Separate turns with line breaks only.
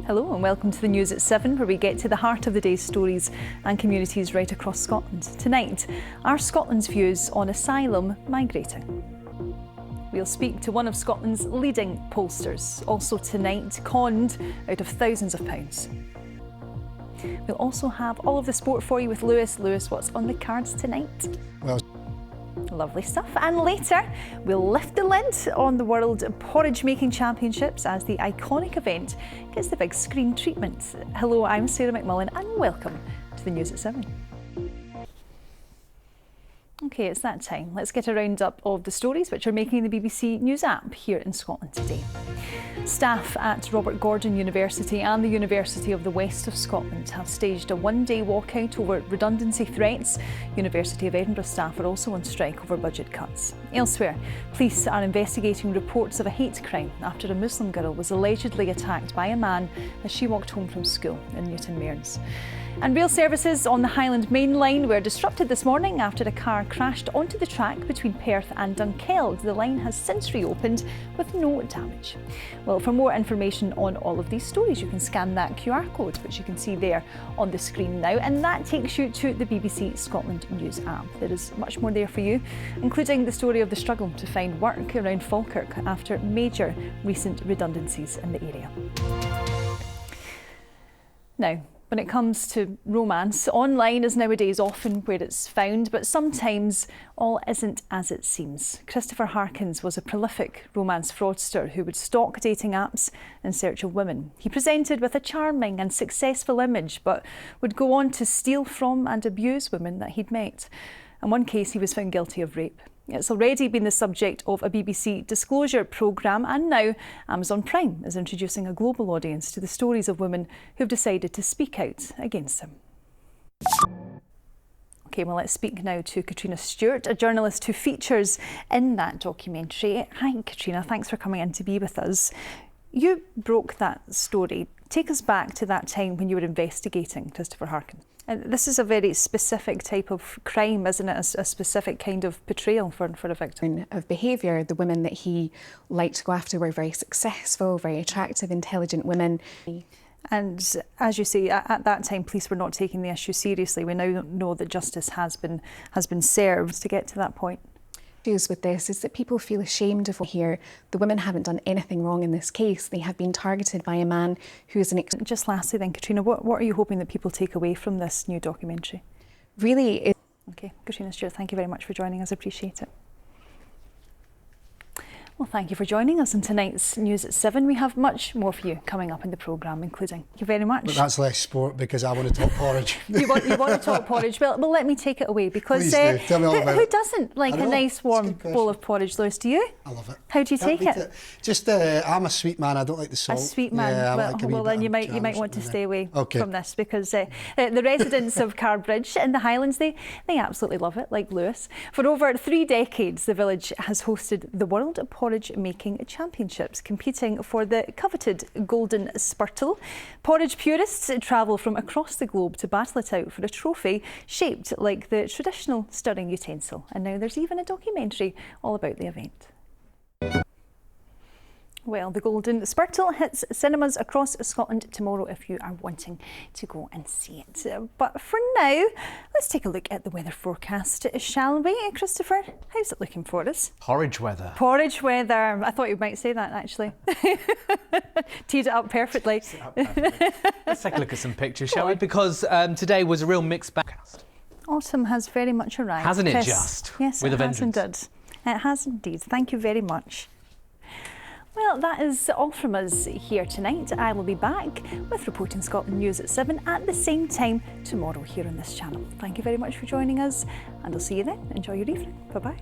Hello and welcome to the News at 7, where we get to the heart of the day's stories and communities right across Scotland. Tonight, are Scotland's views on asylum migrating? We'll speak to one of Scotland's leading pollsters, also tonight conned out of thousands of pounds. We'll also have all of the sport for you with Lewis. Lewis, what's on the cards tonight?
Well,
lovely stuff. And later, we'll lift the lid on the World Porridge Making Championships as the iconic event gets the big screen treatment. Hello, I'm Sarah McMullan and welcome to the News at 7. OK, it's that time. Let's get a roundup of the stories which are making the BBC News app here in Scotland today. Staff at Robert Gordon University and the University of the West of Scotland have staged a one-day walkout over redundancy threats. University of Edinburgh staff are also on strike over budget cuts. Elsewhere, police are investigating reports of a hate crime after a Muslim girl was allegedly attacked by a man as she walked home from school in Newton Mearns. And rail services on the Highland Main Line were disrupted this morning after a car crashed onto the track between Perth and Dunkeld. The line has since reopened with no damage. Well, for more information on all of these stories, you can scan that QR code, which you can see there on the screen now, and that takes you to the BBC Scotland News app. There is much more there for you, including the story of the struggle to find work around Falkirk after major recent redundancies in the area. Now, when it comes to romance, online is nowadays often where it's found, but sometimes all isn't as it seems. Christopher Harkins was a prolific romance fraudster who would stalk dating apps in search of women. He presented with a charming and successful image, but would go on to steal from and abuse women that he'd met. In one case, he was found guilty of rape. It's already been the subject of a BBC disclosure programme, and now Amazon Prime is introducing a global audience to the stories of women who've decided to speak out against him. OK, well, let's speak now to Katrina Stewart, a journalist who features in that documentary. Hi, Katrina, thanks for coming in to be with us. You broke that story. Take us back to that time when you were investigating Christopher Harkins. And this is a very specific type of crime, isn't it? A specific kind of portrayal for a victim.
Of behaviour, the women that he liked to go after were very successful, very attractive, intelligent women.
And as you say, at that time, police were not taking the issue seriously. We now know that justice has been served to get to that point.
With this is that people feel ashamed of here. The women haven't done anything wrong in this case. They have been targeted by a man who is an...
Just lastly then, Katrina, what are you hoping that people take away from this new documentary?
Really...
OK, Katrina Stewart, thank you very much for joining us. I appreciate it. Well, thank you for joining us in tonight's News at 7. We have much more for you coming up in the programme, including... Thank you very much.
But that's less sport because I want to talk porridge.
you want to talk porridge? Well, let me take it away because
Please do. Tell me all about
who
it.
doesn't like a nice warm bowl of porridge, Lewis? Do you?
I love it.
How do you take it?
Just, I'm a sweet man. I don't like the salt.
A sweet man.
Yeah,
well, then you might want to stay away from this because the residents of Carbridge in the Highlands, they absolutely love it, like Lewis. For over 3 decades, the village has hosted the World Porridge Making Championships, competing for the coveted golden spurtle. Porridge purists travel from across the globe to battle it out for a trophy shaped like the traditional stirring utensil. And now there's even a documentary all about the event. Well, the Golden Spurtle hits cinemas across Scotland tomorrow if you are wanting to go and see it. But for now, let's take a look at the weather forecast, shall we? Christopher, how's it looking for us?
Porridge weather.
Porridge weather. I thought you might say that, actually. Teed it up perfectly.
Let's take a look at some pictures, shall we? Because today was a real mixed bag.
Autumn has very much arrived.
Hasn't it
Chris?
just?
Yes,
with
it
a
has indeed. It has indeed. Thank you very much. Well, that is all from us here tonight. I will be back with Reporting Scotland News at 7 at the same time tomorrow here on this channel. Thank you very much for joining us, and I'll see you then. Enjoy your evening. Bye-bye.